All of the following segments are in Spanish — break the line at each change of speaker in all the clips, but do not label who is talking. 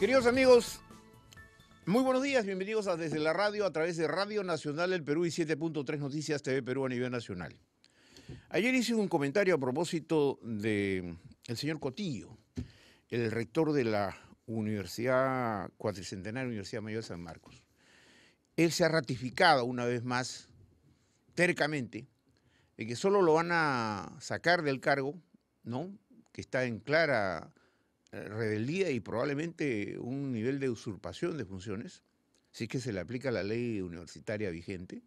Queridos amigos, muy buenos días, bienvenidos a Desde la Radio a través de Radio Nacional del Perú y 7.3 Noticias TV Perú a nivel nacional. Ayer hice un comentario a propósito del señor Cotillo, el rector de la Universidad Cuatricentenaria, Universidad Mayor de San Marcos. Él se ha ratificado una vez más, tercamente, de que solo lo van a sacar del cargo, ¿no?, que está en clara rebeldía y probablemente un nivel de usurpación de funciones, si es que se le aplica la ley universitaria vigente,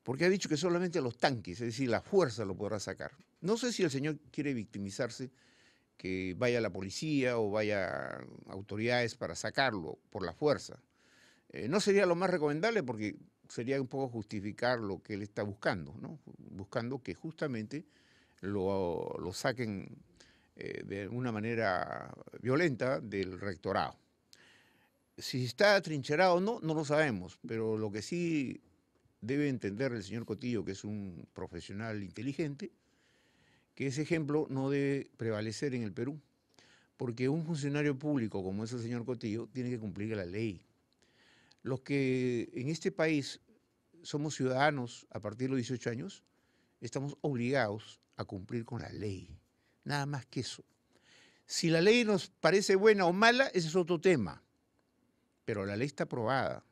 porque ha dicho que solamente a los tanques, es decir, la fuerza lo podrá sacar. No sé si el señor quiere victimizarse, que vaya la policía o vaya autoridades para sacarlo por la fuerza. No sería lo más recomendable porque sería un poco justificar lo que él está buscando, ¿no? Buscando que justamente lo saquen de una manera violenta del rectorado. Si está atrincherado o no, no lo sabemos, pero lo que sí debe entender el señor Cotillo, que es un profesional inteligente, que ese ejemplo no debe prevalecer en el Perú, porque un funcionario público como es el señor Cotillo tiene que cumplir la ley. Los que en este país somos ciudadanos a partir de los 18 años, estamos obligados a cumplir con la ley, nada más que eso. Si la ley nos parece buena o mala, ese es otro tema, pero la ley está aprobada.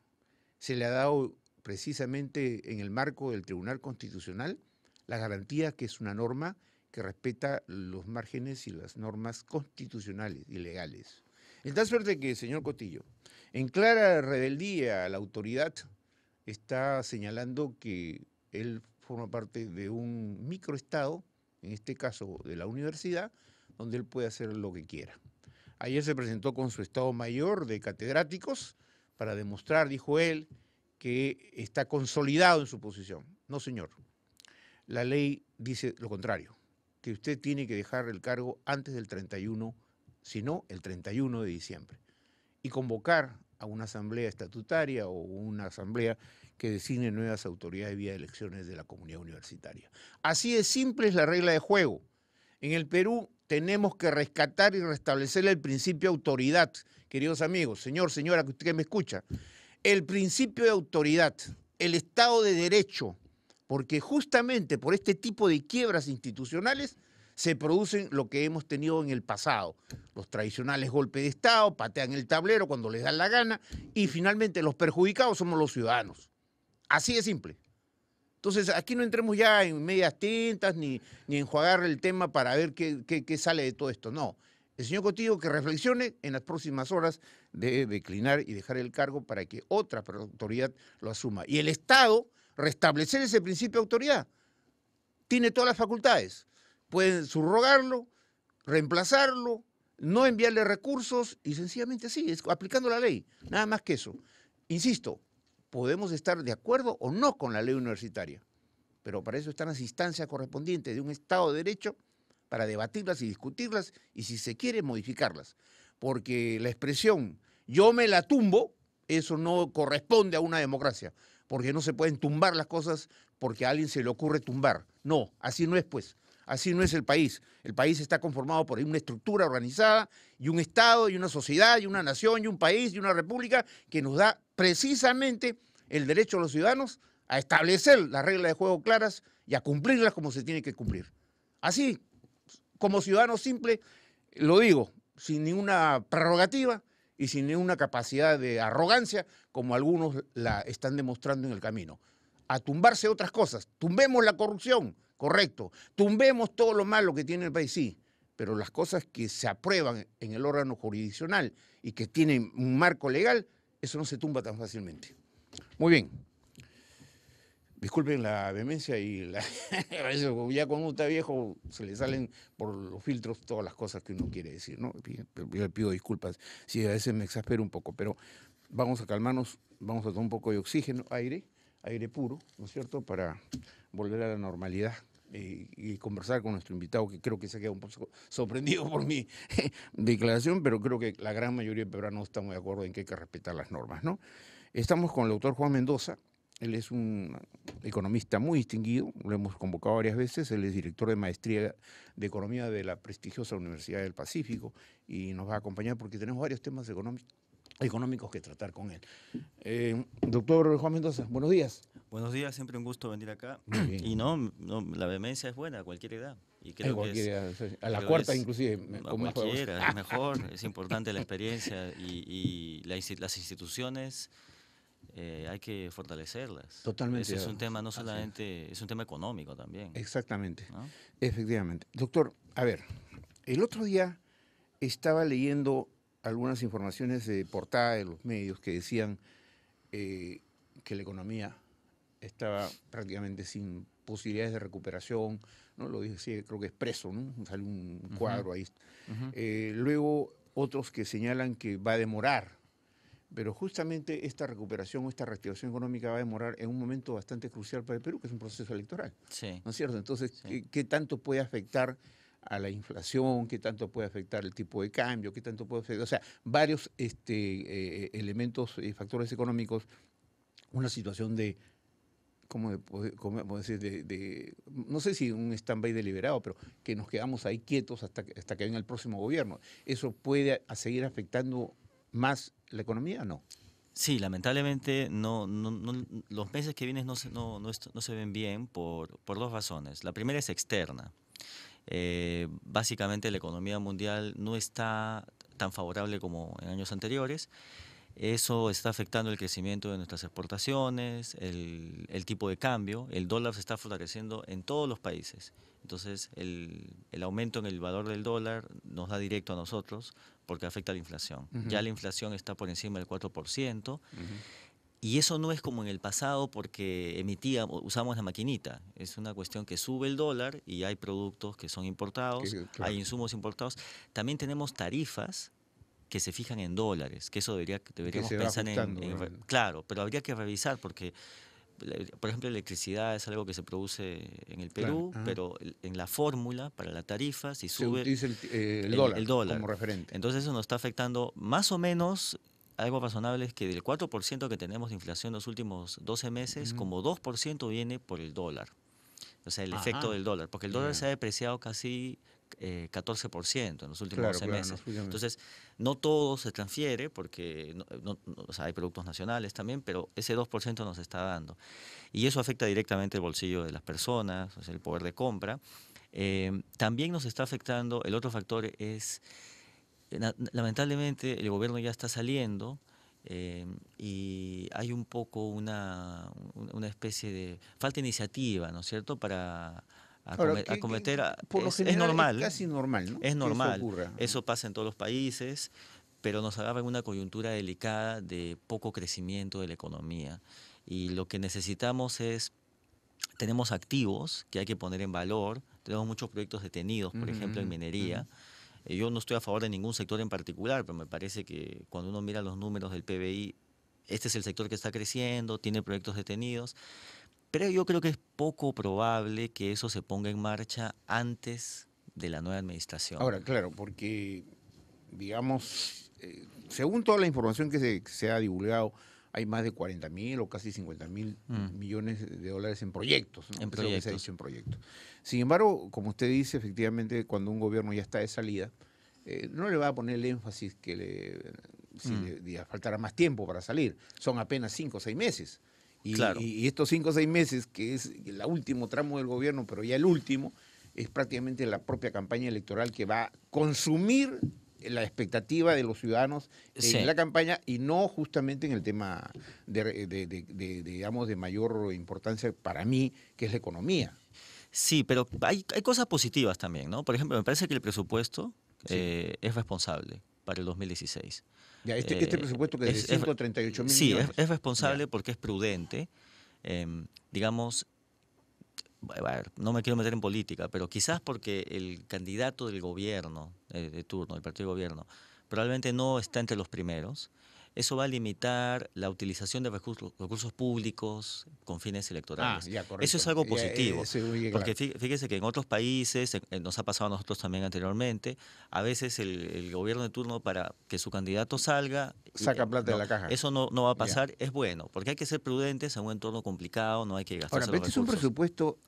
Se le ha dado precisamente en el marco del Tribunal Constitucional la garantía que es una norma que respeta los márgenes y las normas constitucionales y legales. En tal suerte que, señor Cotillo, en clara rebeldía a la autoridad, está señalando que él forma parte de un microestado, en este caso de la universidad, donde él puede hacer lo que quiera. Ayer se presentó con su Estado Mayor de catedráticos para demostrar, dijo él, que está consolidado en su posición. No, señor. La ley dice lo contrario, que usted tiene que dejar el cargo antes del 31, si no, el 31 de diciembre, y convocar a una asamblea estatutaria o una asamblea que designe nuevas autoridades vía elecciones de la comunidad universitaria. Así de simple es la regla de juego. En el Perú tenemos que rescatar y restablecer el principio de autoridad, queridos amigos, señor, señora, que usted me escucha. El principio de autoridad, el Estado de Derecho, porque justamente por este tipo de quiebras institucionales se producen lo que hemos tenido en el pasado. Los tradicionales golpes de Estado, patean el tablero cuando les dan la gana y finalmente los perjudicados somos los ciudadanos. Así de simple. Entonces, aquí no entremos ya en medias tintas ni enjuagar el tema para ver qué sale de todo esto. No. El señor Cotillo que reflexione en las próximas horas de declinar y dejar el cargo para que otra autoridad lo asuma. Y el Estado restablecer ese principio de autoridad. Tiene todas las facultades. Pueden subrogarlo, reemplazarlo, no enviarle recursos y sencillamente así, aplicando la ley. Nada más que eso. Insisto, podemos estar de acuerdo o no con la ley universitaria, pero para eso están las instancias correspondientes de un Estado de Derecho para debatirlas y discutirlas y, si se quiere, modificarlas. Porque la expresión yo me la tumbo, eso no corresponde a una democracia, porque no se pueden tumbar las cosas porque a alguien se le ocurre tumbar. No, así no es, pues. Así no es el país. El país está conformado por una estructura organizada y un Estado y una sociedad y una nación y un país y una república que nos da precisamente el derecho a los ciudadanos a establecer las reglas de juego claras y a cumplirlas como se tiene que cumplir. Así, como ciudadano simple, lo digo, sin ninguna prerrogativa y sin ninguna capacidad de arrogancia, como algunos la están demostrando en el camino. A tumbarse otras cosas. Tumbemos la corrupción, correcto. Tumbemos todo lo malo que tiene el país, sí. Pero las cosas que se aprueban en el órgano jurisdiccional y que tienen un marco legal, eso no se tumba tan fácilmente. Muy bien. Disculpen la vehemencia y ya cuando uno está viejo se le salen por los filtros todas las cosas que uno quiere decir, ¿no? Yo le pido disculpas si a veces me exaspero un poco, pero vamos a calmarnos, vamos a tomar un poco de oxígeno, aire puro, ¿no es cierto?, para volver a la normalidad y conversar con nuestro invitado, que creo que se queda un poco sorprendido por mi declaración, pero creo que la gran mayoría de peruanos estamos de acuerdo en que hay que respetar las normas, ¿no? Estamos con el doctor Juan Mendoza. Él es un economista muy distinguido, lo hemos convocado varias veces, él es director de maestría de economía de la prestigiosa Universidad del Pacífico y nos va a acompañar porque tenemos varios temas económicos que tratar con él. Doctor Juan Mendoza, buenos días.
Buenos días, siempre un gusto venir acá.
Muy bien.
Y no, la vehemencia es buena a cualquier edad. Y
En
creo que es,
cualquiera, a la
creo
cuarta
es
inclusive,
a
con más juegos.
cualquiera, es mejor, es importante la experiencia y las instituciones hay que fortalecerlas.
Totalmente.
Ese es un tema no
Así
solamente, es un tema económico también,
exactamente,
¿no?
efectivamente. Doctor, a ver, el otro día estaba leyendo algunas informaciones de portada de los medios que decían que la economía estaba prácticamente sin posibilidades de recuperación, ¿no? Lo dije, creo que Expreso, ¿no? Sale un cuadro ahí. Luego otros que señalan que va a demorar, pero justamente esta recuperación o esta reactivación económica va a demorar en un momento bastante crucial para el Perú, que es un proceso electoral,
Sí,
¿no es cierto? Entonces,
sí.
¿qué tanto puede afectar a la inflación? ¿Qué tanto puede afectar el tipo de cambio? ¿Qué tanto puede afectar? O sea, varios elementos y factores económicos, una situación de ¿cómo decir? No sé si un stand-by deliberado, pero que nos quedamos ahí quietos hasta que venga el próximo gobierno. ¿Eso puede seguir afectando más la economía o no?
Sí, lamentablemente los meses que vienen no se ven bien por dos razones. La primera es externa. Básicamente la economía mundial no está tan favorable como en años anteriores. Eso está afectando el crecimiento de nuestras exportaciones, el tipo de cambio. El dólar se está fortaleciendo en todos los países. Entonces, el aumento en el valor del dólar nos da directo a nosotros porque afecta a la inflación. Ya la inflación está por encima del 4%. Y eso no es como en el pasado porque usamos la maquinita. Es una cuestión que sube el dólar y hay productos que son importados,
Claro,
hay insumos importados. También tenemos tarifas que se fijan en dólares, que eso
que
deberíamos
se va
pensar
ajustando.
claro, pero habría que revisar porque, por ejemplo, la electricidad es algo que se produce en el
Claro,
Perú, pero en la fórmula para la tarifa, si
se
sube
utiliza el
el
dólar
dólar.
como referente.
Entonces eso nos está afectando más o menos. Algo razonable es que del 4% que tenemos de inflación los últimos 12 meses, como 2% viene por el dólar. O sea, el efecto
Ajá,
del dólar, porque el dólar
ya.
se ha depreciado casi 14% en los últimos
Claro,
12
claro, no
meses.
fui
Entonces, no todo se transfiere, porque o sea, hay productos nacionales también, pero ese 2% nos está dando. Y eso afecta directamente el bolsillo de las personas, o sea, el poder de compra. También nos está afectando, el otro factor es, lamentablemente, el gobierno ya está saliendo. Y hay un poco una especie de falta de iniciativa, ¿no es cierto?, para
Ahora,
acometer.
por lo
Es
general es
normal,
casi normal, ¿no?
es
Que eso
normal.
ocurra.
Eso pasa en todos los países, pero nos agarra en una coyuntura delicada de poco crecimiento de la economía. Y lo que necesitamos es, tenemos activos que hay que poner en valor, tenemos muchos proyectos detenidos, por ejemplo, en minería. Yo no estoy a favor de ningún sector en particular, pero me parece que cuando uno mira los números del PBI, este es el sector que está creciendo, tiene proyectos detenidos, pero yo creo que es poco probable que eso se ponga en marcha antes de la nueva administración.
Ahora, claro, porque, digamos, según toda la información que se ha divulgado, hay más de 40.000 o casi 50.000 millones de dólares en proyectos, ¿no?
En
Es lo que se ha
proyectos.
dicho en proyectos. Sin embargo, como usted dice, efectivamente, cuando un gobierno ya está de salida, no le va a poner el énfasis que si le faltara más tiempo para salir. Son apenas 5 o 6 meses.
Claro.
Y estos 5 o 6 meses, que es el último tramo del gobierno, pero ya el último, es prácticamente la propia campaña electoral que va a consumir la expectativa de los ciudadanos en
Sí.
la campaña y no justamente en el tema digamos, de mayor importancia para mí, que es la economía.
Sí, pero hay cosas positivas también, ¿no? Por ejemplo, me parece que el presupuesto
Sí.
Es responsable para el 2016.
Ya, este presupuesto que es de 138.000
Sí,
millones.
es
Ya.
responsable porque es prudente. Digamos, a ver, no me quiero meter en política, pero quizás porque el candidato del gobierno de turno, del partido de gobierno, probablemente no está entre los primeros. eso va a limitar la utilización de recursos públicos con fines electorales.
Ya, correcto.
Eso es algo positivo, porque
claro.
fíjese que en otros países, nos ha pasado a nosotros también anteriormente, a veces el gobierno de turno para que su candidato salga,
Saca plata de la caja.
eso no va a pasar, es bueno, porque hay que ser prudentes en un entorno complicado, no hay que gastarse
Ahora, pero
los
este es un
recursos.
presupuesto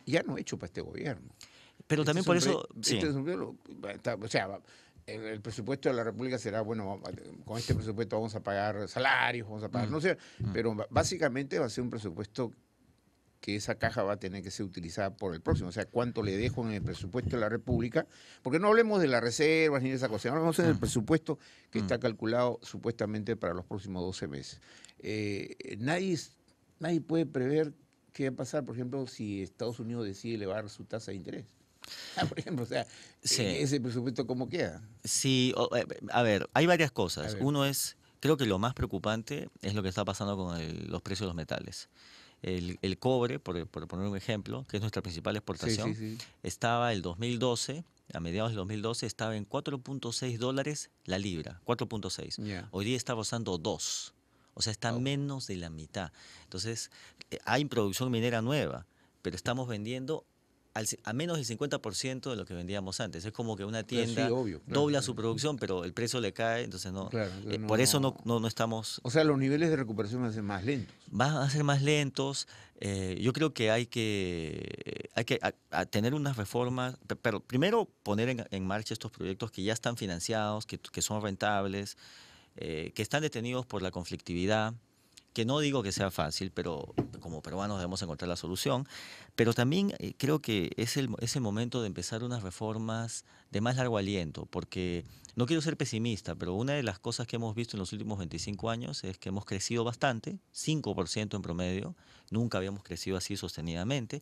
ya no hecho para este gobierno.
Pero también por eso, sí.
O sea, el presupuesto de la República será, bueno, con este presupuesto vamos a pagar salarios, vamos a pagar, no sé, pero básicamente va a ser un presupuesto que esa caja va a tener que ser utilizada por el próximo. O sea, cuánto le dejo en el presupuesto de la República, porque no hablemos de las reservas ni de esa cosa, hablamos del presupuesto que está calculado supuestamente para los próximos 12 meses. Nadie puede prever qué va a pasar, por ejemplo, si Estados Unidos decide elevar su tasa de interés. Por ejemplo, o sea,
Sí.
ese presupuesto, ¿cómo queda?
Sí, a ver, hay varias cosas.
A ver.
Uno es, creo que lo más preocupante es lo que está pasando con los precios de los metales. El cobre, por poner un ejemplo, que es nuestra principal exportación,
Sí.
estaba el 2012, a mediados del 2012, estaba en $4.6 la libra, 4.6.
Ya.
Hoy día está rozando 2, o sea, está
Oh.
menos de la mitad. Entonces, hay producción minera nueva, pero estamos vendiendo a menos del 50% de lo que vendíamos antes. Es como que una tienda
Sí, obvio, claro,
dobla
claro.
su producción, pero el precio le cae, entonces no.
Claro, entonces
Por eso no estamos.
O sea, los niveles de recuperación van a ser más lentos.
Van a ser más lentos. Yo creo que hay que a tener unas reformas, pero primero poner en marcha estos proyectos que ya están financiados, que son rentables, que están detenidos por la conflictividad, que no digo que sea fácil, pero como peruanos debemos encontrar la solución. Pero también creo que es el momento de empezar unas reformas de más largo aliento, porque no quiero ser pesimista, pero una de las cosas que hemos visto en los últimos 25 años es que hemos crecido bastante, 5% en promedio, nunca habíamos crecido así sostenidamente,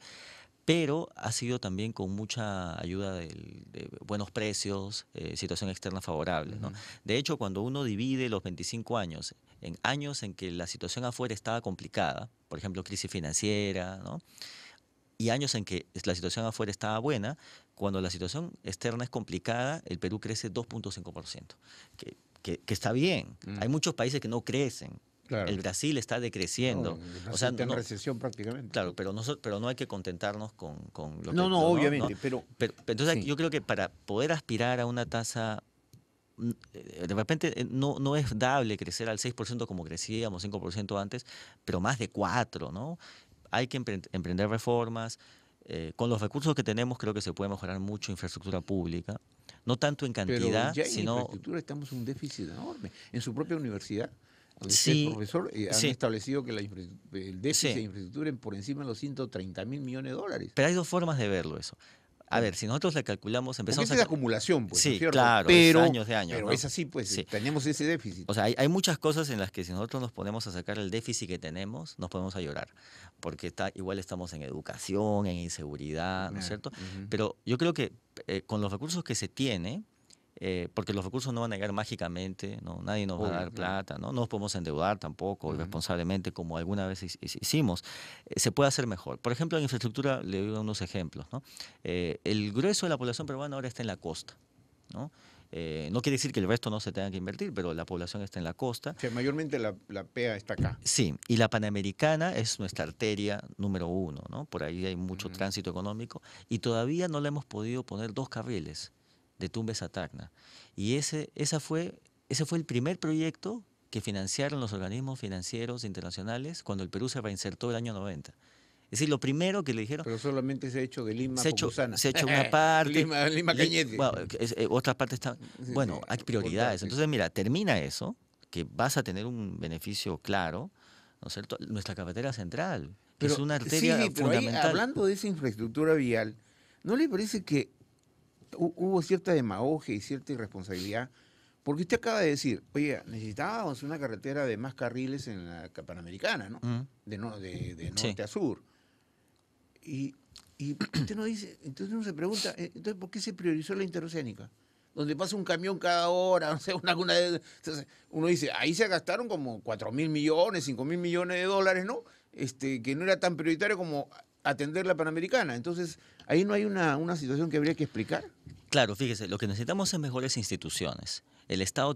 pero ha sido también con mucha ayuda de buenos precios, situación externa favorable, ¿no? De hecho, cuando uno divide los 25 años en años en que la situación afuera estaba complicada, por ejemplo, crisis financiera, ¿no? Y años en que la situación afuera estaba buena, cuando la situación externa es complicada, el Perú crece 2.5%, que está bien. Hay muchos países que no crecen.
Claro.
El Brasil está decreciendo.
O sea, está en recesión prácticamente.
Claro, pero no hay que contentarnos con lo que...
No, obviamente, pero
entonces
sí.
yo creo que para poder aspirar a una tasa, de repente no es dable crecer al 6% como crecíamos, 5% antes, pero más de 4%, ¿no? Hay que emprender reformas. Con los recursos que tenemos creo que se puede mejorar mucho infraestructura pública, no tanto en cantidad,
pero ya en
sino...
infraestructura estamos en un déficit enorme. En su propia universidad, donde usted
Sí,
es profesor, han
sí.
establecido que el déficit
Sí.
de infraestructura es por encima de los 130.000 millones de dólares.
Pero hay dos formas de verlo eso. A ver, si nosotros le calculamos,
Porque
empezamos
esa es de acumulación, pues, ¿no es
Sí,
cierto?
claro,
pero,
es años de años,
pero
¿no?
es así, pues,
Sí.
tenemos ese déficit.
O sea, hay muchas cosas en las que si nosotros nos ponemos a sacar el déficit que tenemos, nos podemos a llorar. Porque igual estamos en educación, en inseguridad, ¿no es cierto? Pero yo creo que con los recursos que se tiene, porque los recursos no van a llegar mágicamente, ¿no? Nadie nos va a dar plata, ¿no? No nos podemos endeudar tampoco irresponsablemente como alguna vez hicimos. Se puede hacer mejor. Por ejemplo, en infraestructura le doy unos ejemplos, ¿no? El grueso de la población peruana ahora está en la costa, ¿no? No quiere decir que el resto no se tenga que invertir, pero la población está en la costa.
O sea, mayormente la PEA está acá.
Sí, y la Panamericana es nuestra arteria número 1, ¿no? Por ahí hay mucho tránsito económico y todavía no le hemos podido poner 2 carriles de Tumbes a Tacna. Y ese fue el primer proyecto que financiaron los organismos financieros internacionales cuando el Perú se reinsertó el año 90. Es decir, lo primero que le dijeron...
Pero solamente se ha hecho de Lima a
se ha hecho una parte...
Lima Cañete.
Bueno, otra parte está... Bueno, hay prioridades. Entonces, mira, termina eso, que vas a tener un beneficio claro, ¿no es cierto? Nuestra carretera central, que es una arteria fundamental.
Pero ahí, hablando de esa infraestructura vial, ¿no le parece que hubo cierta demagogia y cierta irresponsabilidad? Porque usted acaba de decir, oye, necesitábamos una carretera de más carriles en la Panamericana, ¿no? De norte a sur. Y usted no dice, entonces uno se pregunta, entonces ¿por qué se priorizó la interoceánica? Donde pasa un camión cada hora, no sé, entonces uno dice, ahí se gastaron como 4.000 millones, 5.000 millones de dólares, ¿no? Que no era tan prioritario como atender la Panamericana. Entonces, ahí no hay una situación que habría que explicar.
Claro, fíjese, lo que necesitamos es mejores instituciones. El Estado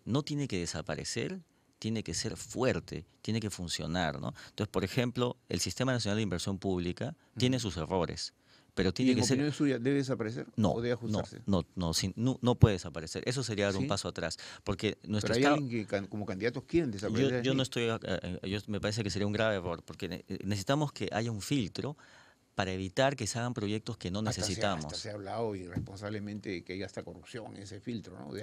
no tiene que desaparecer, tiene que ser fuerte, tiene que funcionar, ¿no? Entonces, por ejemplo, el Sistema Nacional de Inversión Pública tiene sus errores, pero
¿Y
tiene
en
que ser...
opinión suya debe desaparecer
No,
o debe
no,
ajustarse?
no, no, no puede desaparecer. Eso sería dar un
¿Sí?
paso atrás, porque nuestro
Pero hay
Estado...
alguien que como candidatos quieren
Yo,
desaparecer el
yo no
SNI.
estoy, me parece que sería un grave error, porque necesitamos que haya un filtro para evitar que se hagan proyectos que no
Hasta
necesitamos.
se ha hablado irresponsablemente de que hay hasta corrupción en ese filtro, ¿no?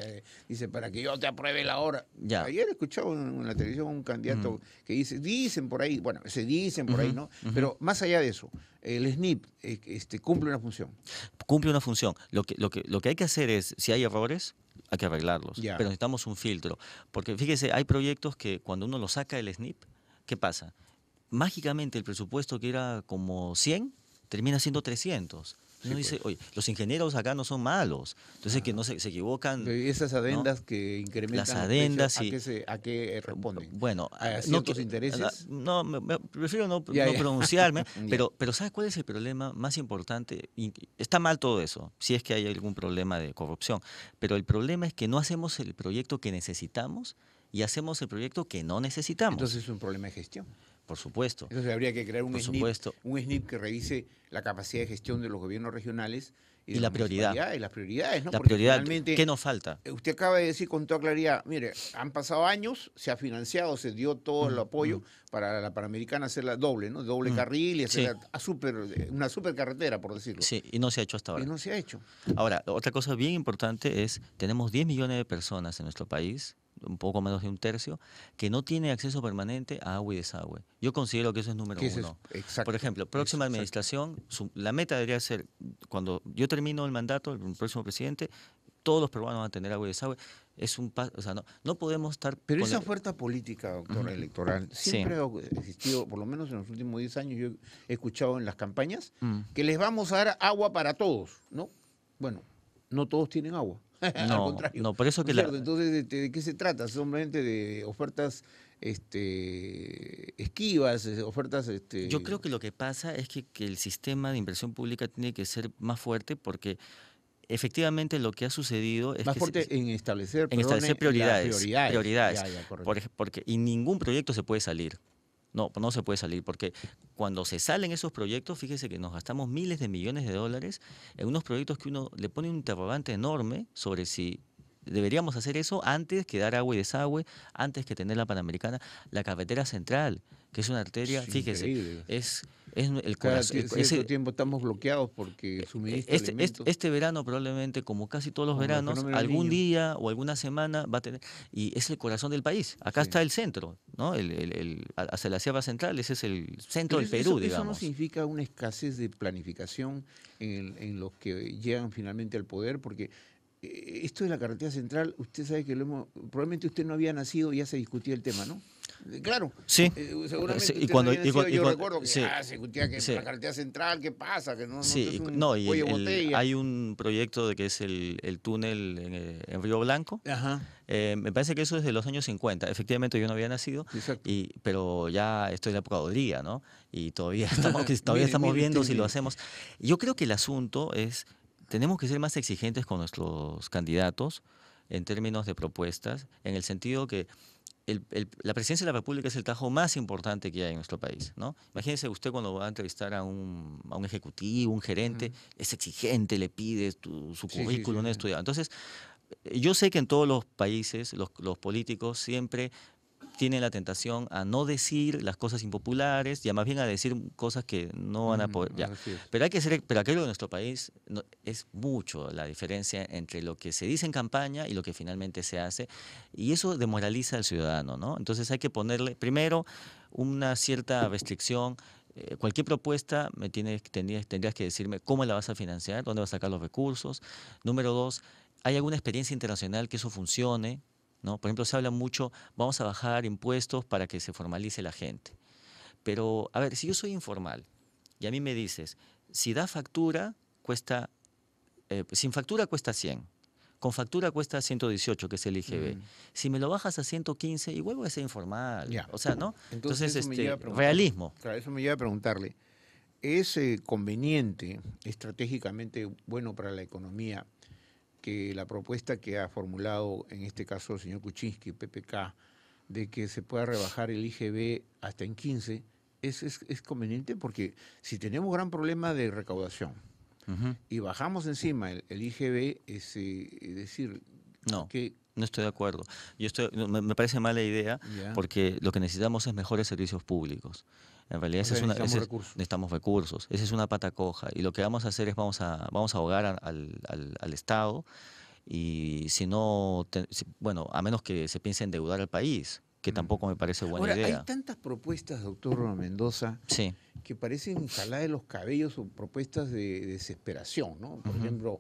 Dice, para que yo te apruebe la hora.
Ya.
Ayer he escuchado en la televisión un
Mm,
candidato que dice, dicen por ahí, bueno, se dicen por ahí,
ujú,
¿no?
ujú.
Pero más allá de eso, el SNIP cumple una función.
Cumple una función. Lo que hay que hacer es, si hay errores, hay que arreglarlos,
Ya,
pero necesitamos un filtro. Porque fíjese, hay proyectos que cuando uno los saca del SNIP, ¿qué pasa? Mágicamente el presupuesto que era como 100 termina siendo 300.
sí,
Uno
pues.
dice, oye, los ingenieros acá no son malos, entonces que
Ajá.
no se equivocan,
De esas
¿no?
adendas que
Las
incrementan los precios,
adendas y,
a qué responden?
bueno,
¿A
no,
ciertos intereses?
no prefiero
Ya,
no
ya.
pronunciarme,
Ya.
pero ¿sabes cuál es el problema más importante? Y está mal todo eso, si es que hay algún problema de corrupción, pero el problema es que no hacemos el proyecto que necesitamos y hacemos el proyecto que no necesitamos,
Entonces es un problema de gestión.
por supuesto,
Entonces habría que crear
por supuesto.
un SNIP que revise la capacidad de gestión de los gobiernos regionales y de
Y
las
la prioridad,
municipalidades, las prioridades, ¿no?
la
Porque
prioridad,
finalmente,
¿qué nos falta?
usted acaba de decir con toda claridad, mire, han pasado años, se ha financiado, se dio todo el
Mm,
apoyo
mm,
para la Panamericana hacerla doble, ¿no? Doble
mm.
carril y
Sí,
hacerla una super carretera, por decirlo.
sí, y no se ha hecho hasta
Y
ahora.
no se ha hecho.
Ahora, otra cosa bien importante es, tenemos 10 millones de personas en nuestro país, un poco menos de un tercio, que no tiene acceso permanente a agua y desagüe. Yo considero que eso es número
Que ese es
uno. Por
exacto,
ejemplo,
eso,
próxima
exacto.
administración, la meta debería ser, cuando yo termino el mandato, el próximo presidente, todos los peruanos van a tener agua y desagüe. Es un paso, o sea, no podemos estar
Pero
con
esa oferta política, doctor
Ujú.
electoral,
Sí.
siempre ha existido, por lo menos en los últimos 10 años, yo he escuchado en las campañas
Mm.
que les vamos a dar agua para todos, ¿no? Bueno, no todos tienen agua, al
No,
contrario,
no, por eso
¿no es
que
cierto? Entonces, ¿de qué se trata? Simplemente de ofertas esquivas, ofertas...
yo creo que lo que pasa es que el sistema de inversión pública tiene que ser más fuerte porque efectivamente lo que ha sucedido es
más
que
fuerte en establecer,
en establecer
perdone, las
prioridades,
prioridades.
prioridades,
Ya, ya, correcto.
porque y ningún proyecto se puede salir. No, no se puede salir, porque cuando se salen esos proyectos, fíjese que nos gastamos miles de millones de dólares en unos proyectos que uno le pone un interrogante enorme sobre si deberíamos hacer eso antes que dar agua y desagüe, antes que tener la Panamericana, la carretera central, que es una arteria,
Es
fíjese,
increíble.
es el
Cada
corazón,
cierto tiempo estamos bloqueados porque suministro alimentos.
este verano probablemente, como casi todos los
Con el
veranos,
fenómeno del
algún
niño.
día o alguna semana va a tener, y es el corazón del país. Acá
Sí.
está el centro, ¿no? Hacia la Sierra Central, ese es el centro
Pero
del Perú,
eso no
digamos.
significa una escasez de planificación en los que llegan finalmente al poder, porque esto de la carretera central, usted sabe que probablemente usted no había nacido y ya se discutía el tema, ¿no? Claro,
Sí, sí,
seguramente usted no había nacido, yo recuerdo que
sí,
se discutía que
sí,
la carretera central, ¿qué pasa? Que no, esto
sí,
es un
no, y
cuello de botella.
hay un proyecto de que es el túnel en Río Blanco.
Ajá,
Me parece que eso es de los años 50. Efectivamente, yo no había nacido,
exacto.
pero ya estoy en la época de Odría, ¿no? Y todavía todavía
Mire,
estamos
mire
viendo
usted,
si lo
mire.
hacemos. Yo creo que el asunto es, tenemos que ser más exigentes con nuestros candidatos en términos de propuestas, en el sentido que la presidencia de la República es el trabajo más importante que hay en nuestro país, ¿no? Imagínese usted cuando va a entrevistar a un ejecutivo, un gerente,
Ujú.
es exigente, le pide su
Sí, sí, sí,
currículum,
sí.
estudiado. Entonces, yo sé que en todos los países los políticos siempre tienen la tentación a no decir las cosas impopulares y a más bien a decir cosas que no van a poder, ya.
Así es.
Pero hay que ser, pero aquello de nuestro país es mucho la diferencia entre lo que se dice en campaña y lo que finalmente se hace, y eso demoraliza al ciudadano, ¿no? Entonces hay que ponerle primero una cierta restricción. Cualquier propuesta tendrías que decirme cómo la vas a financiar, dónde vas a sacar los recursos. Número dos, ¿hay alguna experiencia internacional que eso funcione? ¿No? Por ejemplo, se habla mucho, vamos a bajar impuestos para que se formalice la gente. Pero, a ver, si yo soy informal y a mí me dices, si da factura, cuesta, sin factura cuesta 100, con factura cuesta 118, que es el IGB.
Mm,
Si me lo bajas a 115, igual voy a ser informal.
ya.
O sea, ¿no?
Entonces
Entonces,
eso me lleva a preguntarle.
realismo.
Claro, eso me lleva a preguntarle. ¿Es conveniente, estratégicamente bueno para la economía, que la propuesta que ha formulado en este caso el señor Kuczynski, PPK, de que se pueda rebajar el IGB hasta en 15 es conveniente, porque si tenemos gran problema de recaudación
Ujú.
y bajamos encima el IGB, es decir,
No,
que
no estoy de acuerdo. No, me parece mala idea
ya,
porque lo que necesitamos es mejores servicios públicos. En realidad
o sea, necesitamos recursos.
necesitamos recursos. Esa es una pata coja. Y lo que vamos a hacer es vamos a ahogar al Estado y si no, bueno, a menos que se piense endeudar al país, que tampoco me parece buena
Ahora, hay
idea.
tantas propuestas, doctor Mendoza,
Sí.
que parecen jalar de los cabellos o propuestas de desesperación, ¿no? Por ejemplo,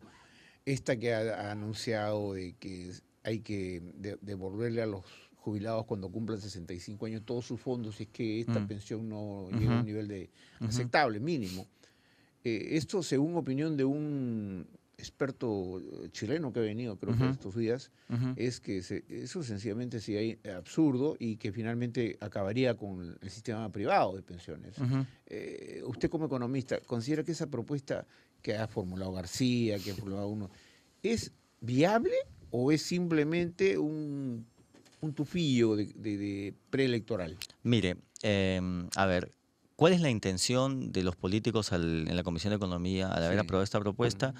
esta que ha anunciado de que hay que devolverle a los jubilados cuando cumplan 65 años todos sus fondos, si es que esta pensión no llega a un nivel de aceptable, mínimo. Esto, según opinión de un experto chileno que ha venido, creo que estos días, es que eso sencillamente sería absurdo y que finalmente acabaría con el sistema privado de pensiones. Usted, como economista, ¿considera que esa propuesta que ha formulado García, que ha formulado uno, es viable o es simplemente un tufillo de preelectoral?
Mire, a ver, ¿cuál es la intención de los políticos en la Comisión de Economía al haber
Sí.
aprobado esta propuesta?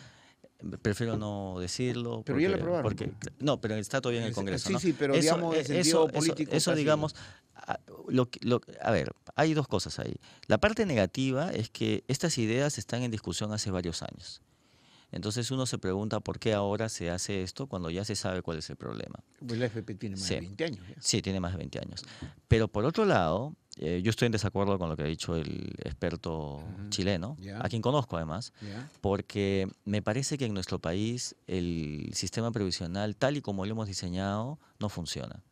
Prefiero no decirlo.
Pero ya la aprobaron.
No, pero está todavía en el Congreso,
Sí,
¿no?
sí, pero digamos en sentido político.
Eso
casi.
digamos, a ver, hay dos cosas ahí. La parte negativa es que estas ideas están en discusión hace varios años. Entonces uno se pregunta por qué ahora se hace esto cuando ya se sabe cuál es el problema.
Pues la FP tiene más de 20 años. Ya.
Sí, tiene más de 20 años. Pero por otro lado, yo estoy en desacuerdo con lo que ha dicho el experto chileno,
Ya.
a quien conozco además,
Ya.
porque me parece que en nuestro país el sistema previsional, tal y como lo hemos diseñado, no funciona.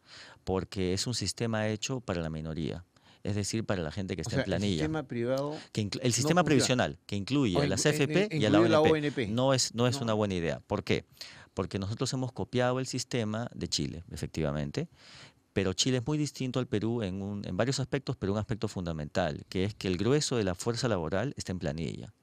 Porque es un sistema hecho para la minoría. Es decir, para la gente que está en planilla.
El sistema privado.
El sistema previsional, que incluye a las AFP y a la ONP, no es una buena idea. ¿Por qué? Porque nosotros hemos copiado el sistema de Chile, efectivamente, pero Chile es muy distinto al Perú en varios aspectos, pero un aspecto fundamental, que es que el grueso de la fuerza laboral está en planilla.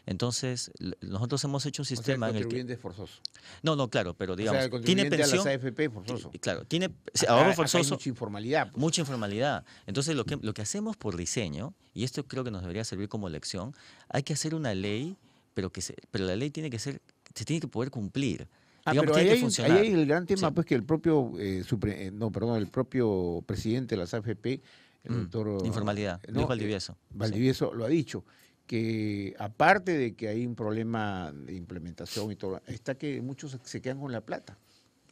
Entonces, nosotros hemos hecho un sistema
en el que...
el
contribuyente es forzoso.
No, claro, pero digamos,
el
tiene pensión...
a las AFP forzoso.
Claro, tiene ahorro forzoso...
Hay mucha informalidad.
Pues. Mucha informalidad. Entonces, lo que hacemos por diseño, y esto creo que nos debería servir como lección, hay que hacer una ley, pero la ley se tiene que poder cumplir. Digamos,
pero
tiene que funcionar.
Ahí hay el gran tema, pues, que el propio, el propio presidente de las AFP, el doctor...
Informalidad, Luis Valdivieso.
Valdivieso lo ha dicho, que aparte de que hay un problema de implementación y todo, está que muchos se quedan con la plata.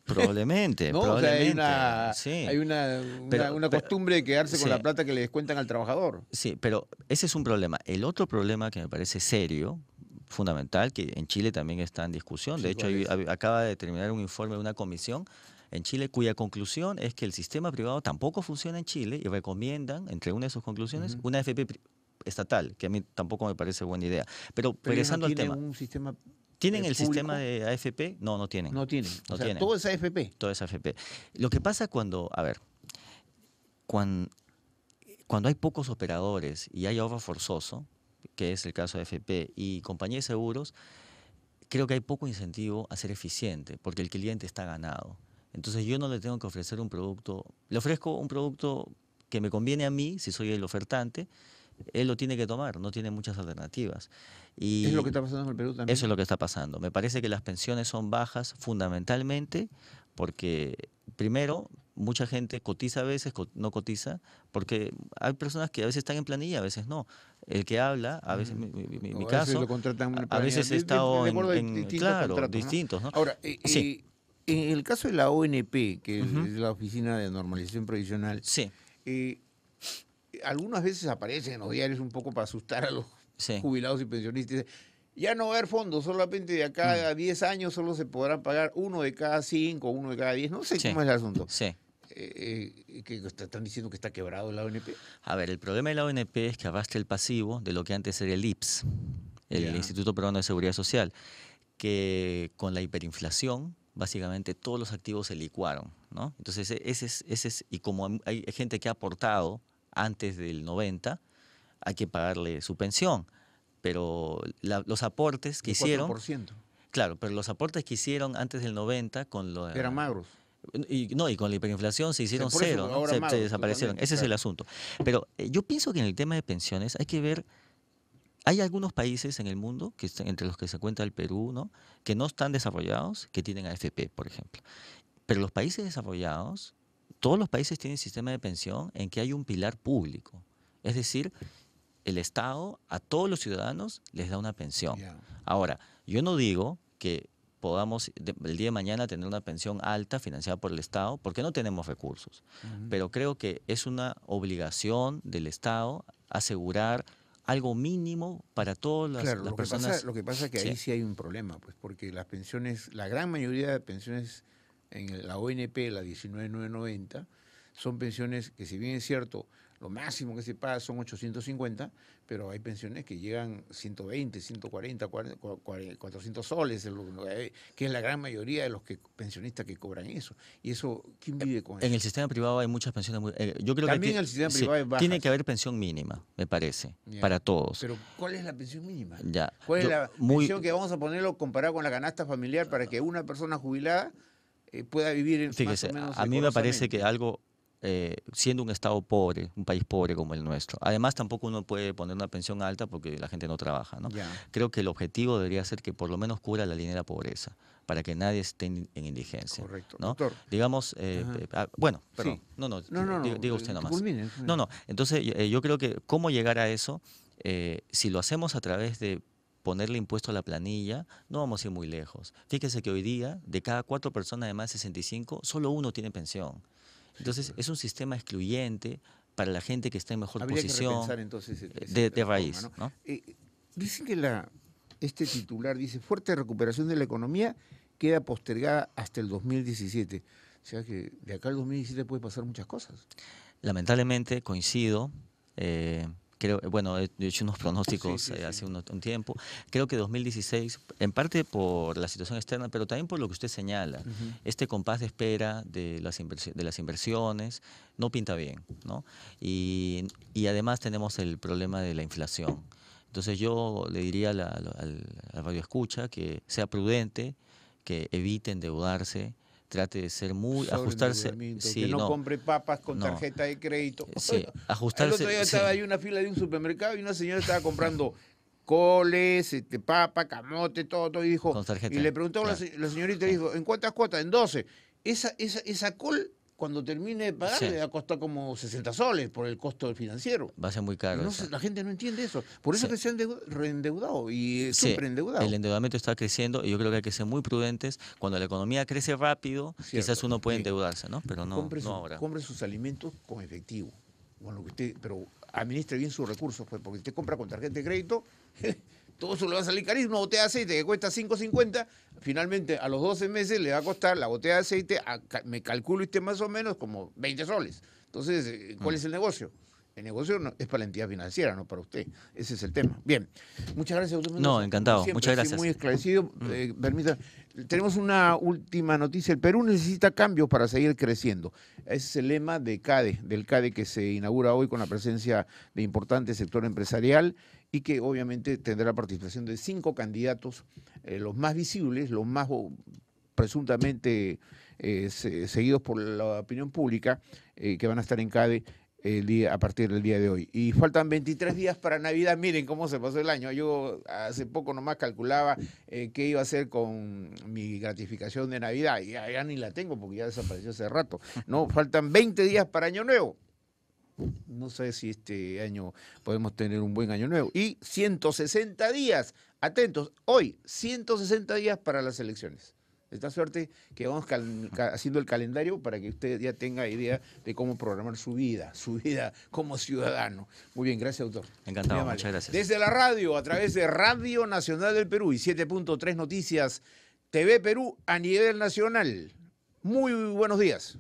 Probablemente,
¿no?
probablemente.
O sea, hay una costumbre de quedarse con la plata que le descuentan al trabajador.
Sí, pero ese es un problema. El otro problema que me parece serio, fundamental, que en Chile también está en discusión, de hecho acaba de terminar un informe de una comisión en Chile cuya conclusión es que el sistema privado tampoco funciona en Chile y recomiendan, entre una de sus conclusiones, una AFP estatal, que a mí tampoco me parece buena idea. Pero regresando al tema.
Un sistema
¿Tienen el
público?
Sistema de AFP? No, no tienen.
No tienen.
No
o sea,
tienen.
todo es AFP.
Todo es AFP. Lo que pasa cuando hay pocos operadores y hay ahorro forzoso, que es el caso de AFP y compañías de seguros, creo que hay poco incentivo a ser eficiente, porque el cliente está ganado. Entonces yo no le tengo que ofrecer un producto, le ofrezco un producto que me conviene a mí, si soy el ofertante, él lo tiene que tomar, no tiene muchas alternativas. Y
¿Es lo que está pasando en el Perú también?
Eso es lo que está pasando. Me parece que las pensiones son bajas fundamentalmente porque, primero, mucha gente cotiza a veces, no cotiza, porque hay personas que a veces están en planilla, a veces no. El que habla, a veces, mi caso, a veces he estado en distintos, ¿no?
Ahora, en el caso de la ONP, que es la Oficina de Normalización Previsional,
sí.
Algunas veces aparecen en los diarios un poco para asustar a los jubilados y pensionistas. Ya no va a haber fondos, solamente de acá a 10 años solo se podrán pagar 1 de cada 5, 1 de cada 10. No sé cómo es el asunto.
Sí.
Que están diciendo que está quebrado la ONP.
A ver, el problema de la ONP es que arrastra el pasivo de lo que antes era el IPS, el Instituto Peruano de Seguridad Social, que con la hiperinflación básicamente todos los activos se licuaron, ¿no? Entonces y como hay gente que ha aportado antes del 90, hay que pagarle su pensión. Pero los aportes que hicieron...
4%.
Claro, pero los aportes que hicieron antes del 90
eran magros.
Y con la hiperinflación se hicieron
Por eso,
cero, ¿no?
ahora más,
Se desaparecieron.
totalmente,
Ese es el
claro.
asunto. Pero yo pienso que en el tema de pensiones hay que ver, hay algunos países en el mundo, entre los que se cuenta el Perú, ¿no? Que no están desarrollados, que tienen AFP, por ejemplo. Pero los países desarrollados, todos los países tienen sistema de pensión en que hay un pilar público. Es decir, el Estado a todos los ciudadanos les da una pensión.
Ya.
Ahora, yo no digo que podamos el día de mañana tener una pensión alta financiada por el Estado, porque no tenemos recursos. Pero creo que es una obligación del Estado asegurar algo mínimo para todas
Claro,
las personas.
lo que pasa es que
Sí.
ahí sí hay un problema, pues, porque las pensiones, la gran mayoría de pensiones en la ONP, la 19.990, son pensiones que, si bien es cierto, lo máximo que se paga son 850, pero hay pensiones que llegan 120, 140, 400 soles, que es la gran mayoría de los pensionistas que cobran eso. Y eso, ¿quién vive con eso?
En el sistema privado hay muchas pensiones. Yo creo
También
que
el sistema privado es bajas.
tiene que haber pensión mínima, me parece,
Ya.
para todos.
Pero, ¿cuál es la pensión mínima?
Ya.
¿Cuál es la
Muy,
pensión que vamos a ponerlo comparado con la canasta familiar para que una persona jubilada pueda vivir
fíjese,
más o menos
a mí me parece
decorosamente?
que algo, siendo un Estado pobre, un país pobre como el nuestro, además tampoco uno puede poner una pensión alta porque la gente no trabaja, ¿no?
Ya.
Creo que el objetivo debería ser que por lo menos cubra la línea de la pobreza, para que nadie esté en indigencia.
Correcto.
¿No?
Doctor.
Digamos, bueno, perdón,
Sí.
no,
No,
diga usted nomás.
culmine.
No, entonces yo creo que cómo llegar a eso, si lo hacemos a través de ponerle impuesto a la planilla, no vamos a ir muy lejos. Fíjese que hoy día, de cada 4 personas de más de 65, solo uno tiene pensión. Entonces, es un sistema excluyente para la gente que está en mejor
Habría que
posición
repensar entonces
de
esa
raíz,
forma,
¿no?
Dicen que este titular dice, fuerte recuperación de la economía queda postergada hasta el 2017. O sea que de acá al 2017 puede pasar muchas cosas.
Lamentablemente coincido, creo, bueno, he hecho unos pronósticos
Sí.
hace un tiempo. Creo que 2016, en parte por la situación externa, pero también por lo que usted señala, este compás de espera de las inversiones no pinta bien, ¿no? Y además tenemos el problema de la inflación. Entonces yo le diría al radioescucha que sea prudente, que evite endeudarse, trate de ser ajustarse.
Sobreendeudamiento,
Sí,
que no
no,
compre papas con
no.
tarjeta de crédito.
Sí,
El
ajustarse.
otro día
Sí.
estaba ahí en una fila de un supermercado y una señora estaba comprando coles, papa, camote, todo, y dijo,
Con tarjeta,
y le preguntó a
claro.
la señorita, dijo, ¿en cuántas cuotas? En 12. Esa col, cuando termine de pagar,
Sí.
le va a costar como 60 soles por el costo del financiero.
Va a ser muy
Y
caro.
la gente no entiende eso. Por eso
Sí.
que se han reendeudado y
Sí,
superendeudado.
el endeudamiento está creciendo y yo creo que hay que ser muy prudentes. Cuando la economía crece rápido,
Cierto.
quizás uno puede
Bien.
endeudarse, ¿no? Pero no ahora.
Compre sus alimentos con efectivo. Con lo que usted, pero administre bien sus recursos, pues, porque usted compra con tarjeta de crédito, todo eso le va a salir carísimo. Una botella de aceite que cuesta 5.50, finalmente a los 12 meses le va a costar la botella de aceite, me calculo usted más o menos como 20 soles. Entonces, ¿cuál es el negocio? El negocio es para la entidad financiera, no para usted. Ese es el tema. Bien. Muchas gracias, doctor Mendoza.
No, encantado.
Como siempre,
Muchas
ha sido
gracias.
muy esclarecido. Permítame. Tenemos una última noticia. El Perú necesita cambios para seguir creciendo. Ese es el lema del CADE que se inaugura hoy con la presencia de importante sector empresarial y que obviamente tendrá la participación de 5 candidatos, los más visibles, los más presuntamente seguidos por la opinión pública, que van a estar en CADE a partir del día de hoy. Y faltan 23 días para Navidad. Miren cómo se pasó el año. Yo hace poco nomás calculaba qué iba a hacer con mi gratificación de Navidad. Y ya ni la tengo porque ya desapareció hace rato. No, faltan 20 días para Año Nuevo. No sé si este año podemos tener un buen Año Nuevo. Y 160 días, atentos, hoy 160 días para las elecciones. Esta suerte que vamos haciendo el calendario para que usted ya tenga idea de cómo programar su vida como ciudadano. Muy bien, gracias, doctor.
Encantado, muchas gracias.
Desde la radio, a través de Radio Nacional del Perú y 7.3 Noticias, TV Perú a nivel nacional. Muy buenos días.